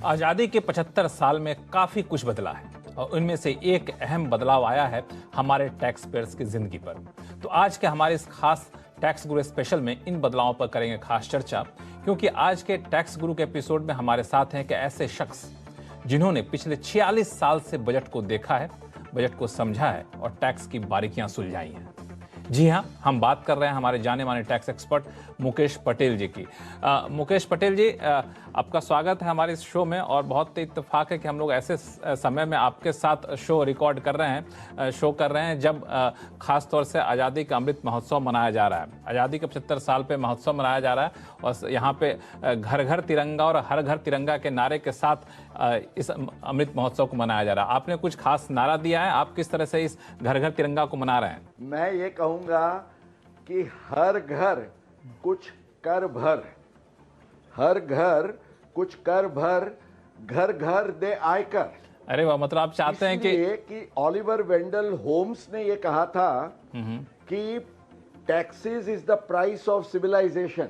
आज़ादी के 75 साल में काफ़ी कुछ बदला है और उनमें से एक अहम बदलाव आया है हमारे टैक्स पेयर्स की ज़िंदगी पर। तो आज के हमारे इस खास टैक्स गुरु स्पेशल में इन बदलावों पर करेंगे खास चर्चा, क्योंकि आज के टैक्स गुरु के एपिसोड में हमारे साथ हैं कि ऐसे शख्स जिन्होंने पिछले 46 साल से बजट को देखा है, बजट को समझा है और टैक्स की बारीकियां सुलझाई हैं। जी हाँ, हम बात कर रहे हैं हमारे जाने माने टैक्स एक्सपर्ट मुकेश पटेल जी की। मुकेश पटेल जी, आपका स्वागत है हमारे इस शो में और बहुत इत्तेफाक है कि हम लोग ऐसे समय में आपके साथ शो रिकॉर्ड कर रहे हैं जब खास तौर से आज़ादी का अमृत महोत्सव मनाया जा रहा है। आज़ादी के 75 साल पे महोत्सव मनाया जा रहा है और यहाँ पे घर घर तिरंगा और हर घर तिरंगा के नारे के साथ इस अमृत महोत्सव को मनाया जा रहा है। आपने कुछ खास नारा दिया है, आप किस तरह से इस घर घर तिरंगा को मना रहे हैं? मैं ये कहूंगा कि हर घर कुछ कर भर, हर घर कुछ कर भर, घर घर दे आयकर। अरे वाह, मतलब आप चाहते हैं कि ऑलिवर वेंडल होम्स ने ये कहा था कि taxes is the price of civilization.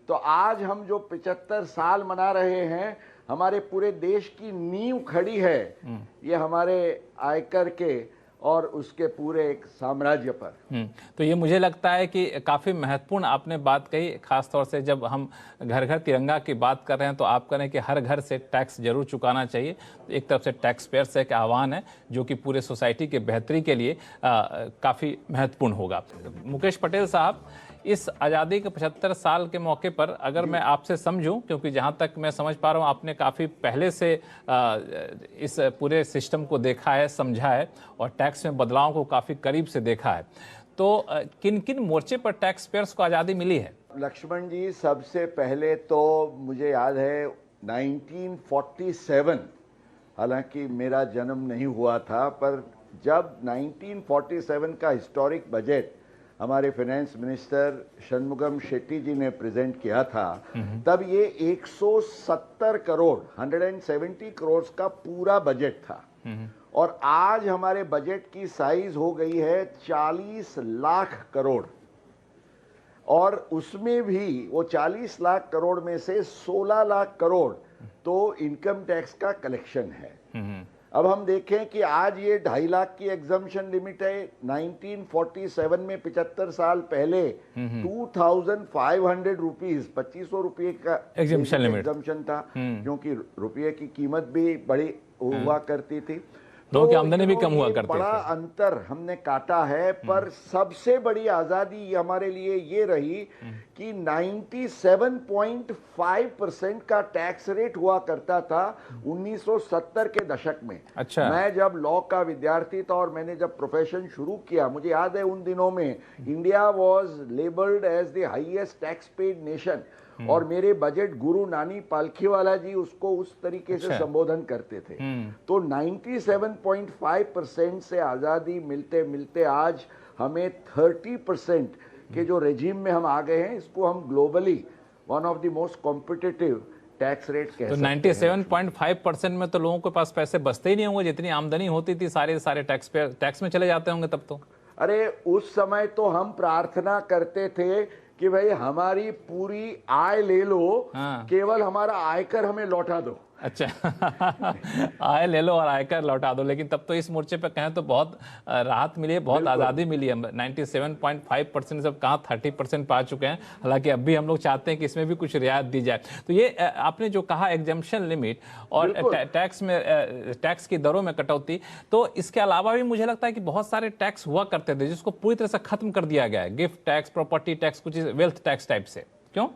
तो आज हम जो 75 साल मना रहे हैं, हमारे पूरे देश की नींव खड़ी है ये हमारे आयकर के और उसके पूरे एक साम्राज्य पर। तो ये मुझे लगता है कि काफ़ी महत्वपूर्ण आपने बात कही, खास तौर से जब हम घर घर तिरंगा की बात कर रहे हैं तो आप कह रहे हैं कि हर घर से टैक्स जरूर चुकाना चाहिए। तो एक तरफ से टैक्स पेयर से एक आह्वान है जो कि पूरे सोसाइटी के बेहतरी के लिए काफ़ी महत्वपूर्ण होगा। मुकेश पटेल साहब, इस आज़ादी के 75 साल के मौके पर अगर मैं आपसे समझूं, क्योंकि जहां तक मैं समझ पा रहा हूं आपने काफ़ी पहले से इस पूरे सिस्टम को देखा है, समझा है और टैक्स में बदलाव को काफ़ी करीब से देखा है, तो किन किन मोर्चे पर टैक्स पेयर्स को आज़ादी मिली है? लक्ष्मण जी, सबसे पहले तो मुझे याद है 1947, हालांकि मेरा जन्म नहीं हुआ था, पर जब 1947 का हिस्टोरिक बजट हमारे फाइनेंस मिनिस्टर षणमुगम शेट्टी जी ने प्रेजेंट किया था, तब ये 170 करोड़ 170 करोड़ का पूरा बजट था। और आज हमारे बजट की साइज हो गई है 40 लाख करोड़, और उसमें भी वो 40 लाख करोड़ में से 16 लाख करोड़ तो इनकम टैक्स का कलेक्शन है। अब हम देखें कि आज ये 2.5 लाख की एग्जम्पशन लिमिट है। 1947 में 75 साल पहले 2500 रुपीज, 2500 रुपये का एग्जम्पशन था, क्योंकि रुपये की कीमत भी बड़ी हुआ करती थी, लोगों की आमदनी भी कम हुआ करती थी। बड़ा अंतर हमने काटा है। पर सबसे बड़ी आजादी हमारे लिए ये रही कि 97.5% का टैक्स रेट हुआ करता था 1970 के दशक में। अच्छा। मैं जब लॉ का विद्यार्थी था और मैंने जब प्रोफेशन शुरू किया, मुझे याद है उन दिनों में India was labelled as the highest tax paid nation, और मेरे बजट गुरु नानी पालखीवाला जी उसको उस तरीके से संबोधन करते थे। तो 97.5% से आजादी मिलते मिलते आज हमें 30% के जो रेजिम में हम आ गए हैं, इसको हम globally one of the most competitive tax rate कहते हैं। तो 97.5% में तो लोगों के पास पैसे बचते ही नहीं होंगे, जितनी आमदनी होती थी सारे टैक्स में चले जाते होंगे तब तो। अरे उस समय तो हम प्रार्थना करते थे कि भाई हमारी पूरी आय ले लो, केवल हमारा आयकर हमें लौटा दो। अच्छा आय ले लो और आयकर लौटा दो। लेकिन तब तो इस मोर्चे पे कहें तो बहुत राहत मिली है, बहुत आज़ादी मिली है। 97.5% से कहाँ 30% पा चुके हैं। हालांकि अब भी हम लोग चाहते हैं कि इसमें भी कुछ रियायत दी जाए। तो ये आपने जो कहा एग्जम्पशन लिमिट और टैक्स की दरों में कटौती, तो इसके अलावा भी मुझे लगता है कि बहुत सारे टैक्स हुआ करते थे जिसको पूरी तरह से खत्म कर दिया गया है। गिफ्ट टैक्स, प्रॉपर्टी टैक्स, कुछ वेल्थ टैक्स टाइप से। क्यों?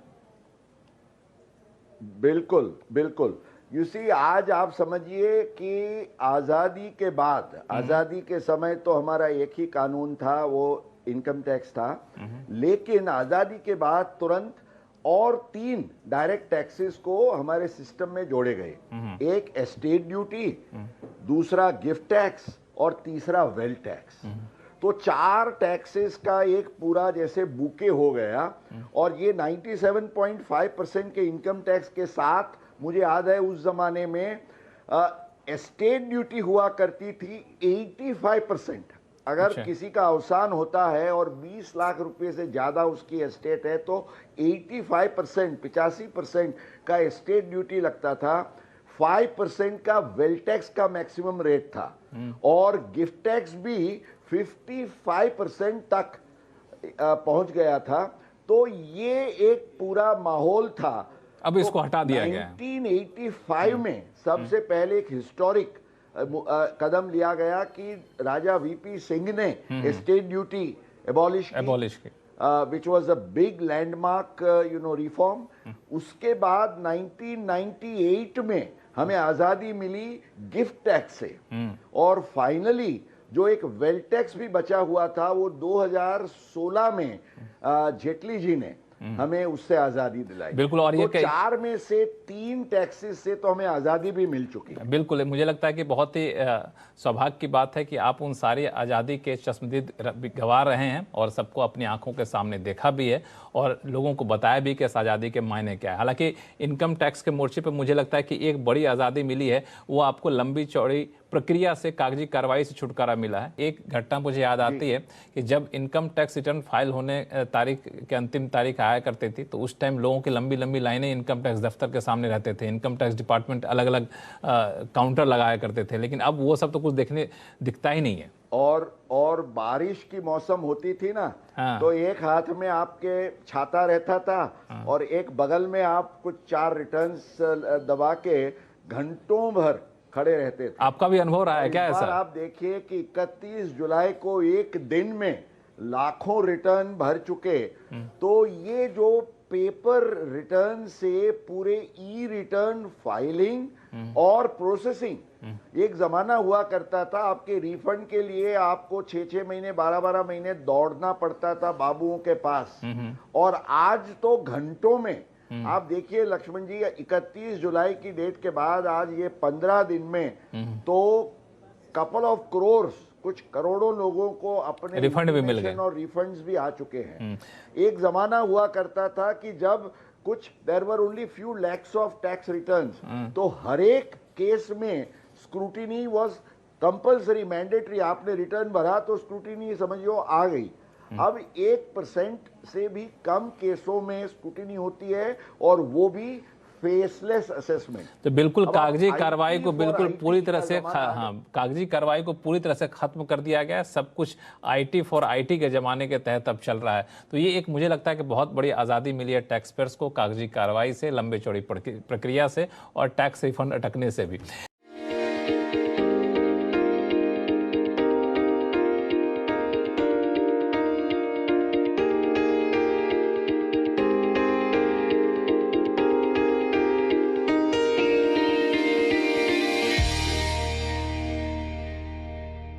बिल्कुल बिल्कुल। यू सी, आज आप समझिए कि आज़ादी के बाद, आज़ादी के समय तो हमारा एक ही कानून था, वो इनकम टैक्स था, लेकिन आज़ादी के बाद तुरंत और 3 डायरेक्ट टैक्सेस को हमारे सिस्टम में जोड़े गए। एक एस्टेट ड्यूटी, दूसरा गिफ्ट टैक्स और तीसरा वेल्थ टैक्स। तो 4 टैक्सेस का एक पूरा जैसे बुके हो गया। और ये 97.5% के इनकम टैक्स के साथ, मुझे याद है उस जमाने में एस्टेट ड्यूटी हुआ करती थी 85%। अगर किसी का अवसान होता है और 20 लाख रुपए से ज्यादा उसकी एस्टेट है तो 85% 85% का एस्टेट ड्यूटी लगता था। 5% का वेल टैक्स का मैक्सिमम रेट था और गिफ्ट टैक्स भी 55% तक पहुंच गया था। तो ये एक पूरा माहौल था। अब इसको हटा दिया गया है। 1985 में सबसे पहले एक हिस्टोरिक कदम लिया गया कि राजा वीपी सिंह ने एस्टेट ड्यूटी एबॉलिश की, which was a big landmark reform। उसके बाद 1998 में हमें आजादी मिली गिफ्ट टैक्स से और फाइनली जो एक वेल टैक्स भी बचा हुआ था वो 2016 में जेटली जी ने हमें उससे आजादी दिलाई। बिल्कुल। और ये तो 4 में से 3 टैक्सेस से तो हमें आजादी भी मिल चुकी है। बिल्कुल, मुझे लगता है कि बहुत ही सौभाग्य की बात है कि आप उन सारी आज़ादी के चश्मदीद गंवा रहे हैं और सबको अपनी आंखों के सामने देखा भी है और लोगों को बताया भी कि इस आज़ादी के मायने क्या है। हालांकि इनकम टैक्स के मोर्चे पर मुझे लगता है कि एक बड़ी आज़ादी मिली है, वो आपको लंबी चौड़ी प्रक्रिया से, कागजी कार्रवाई से छुटकारा मिला है। एक घटना मुझे याद आती है कि जब इनकम टैक्स रिटर्न फाइल होने तारीख के अंतिम तारीख आया करती थी तो उस टाइम लोगों की लंबी लंबी लाइनें इनकम टैक्स दफ्तर के सामने रहते थे। इनकम टैक्स डिपार्टमेंट अलग अलग काउंटर लगाया करते थे, लेकिन अब वो सब तो कुछ दिखता ही नहीं है। और बारिश की मौसम होती थी ना, तो एक हाथ में आपके छाता रहता था और एक बगल में आप कुछ 4 रिटर्न्स दबा के घंटों भर खड़े रहते थे। आपका भी अनुभव रहा है क्या ऐसा? आप देखिए कि 31 जुलाई को एक दिन में लाखों रिटर्न भर चुके। तो ये जो पेपर रिटर्न से पूरे ई रिटर्न फाइलिंग और प्रोसेसिंग, एक जमाना हुआ करता था आपके रिफंड के लिए आपको 6-6 महीने 12-12 महीने दौड़ना पड़ता था बाबुओं के पास, और आज तो घंटों में आप देखिए लक्ष्मण जी, 31 जुलाई की डेट के बाद आज ये 15 दिन में तो कपल ऑफ करोर्स, कुछ करोड़ों लोगों को अपने रिफंड भी मिल गए और रिफंड्स भी आ चुके हैं। एक जमाना हुआ करता था कि जब कुछ there were only few lakhs of tax returns, तो हर एक केस में स्क्रूटिनी वाज कंपल्सरी, मैंडेटरी। आपने रिटर्न भरा तो स्क्रूटिनी समझियो आ गई। अब 1% से भी कम केसों में स्क्रूटिनी होती है और वो भी फेसलेस असेसमेंट। तो बिल्कुल कागजी कार्रवाई को बिल्कुल पूरी तरह से कागजी कार्रवाई को पूरी तरह से खत्म कर दिया गया है। सब कुछ IT फॉर IT के जमाने के तहत अब चल रहा है। तो ये एक मुझे लगता है कि बहुत बड़ी आज़ादी मिली है टैक्स पेयर्स को कागजी कार्रवाई से, लंबे चौड़ी प्रक्रिया से और टैक्स रिफंड अटकने से भी।